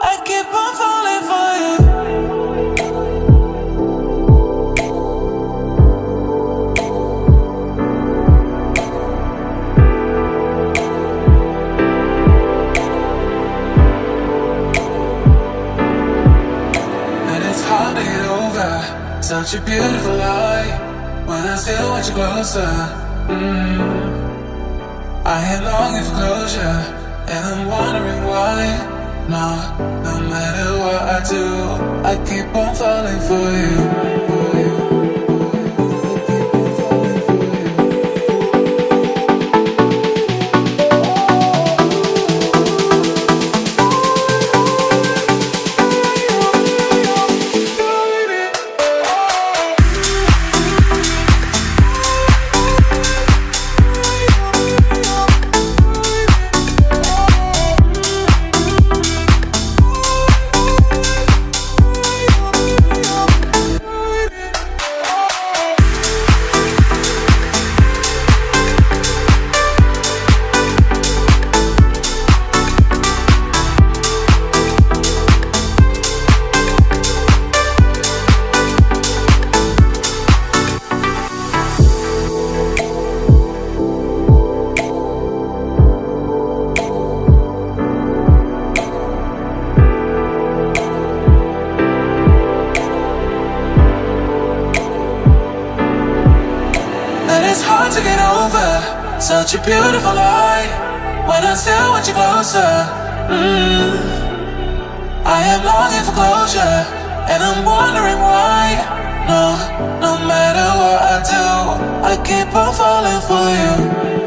I keep on falling for you. And it's hard to get over such a beautiful lie when I still want you closer. I am longing for closure, and I'm wondering why. No matter what I do, I keep on falling for you. To get over such a beautiful lie when I still want you closer. I am longing for closure, and I'm wondering why. No matter what I do, I keep on falling for you.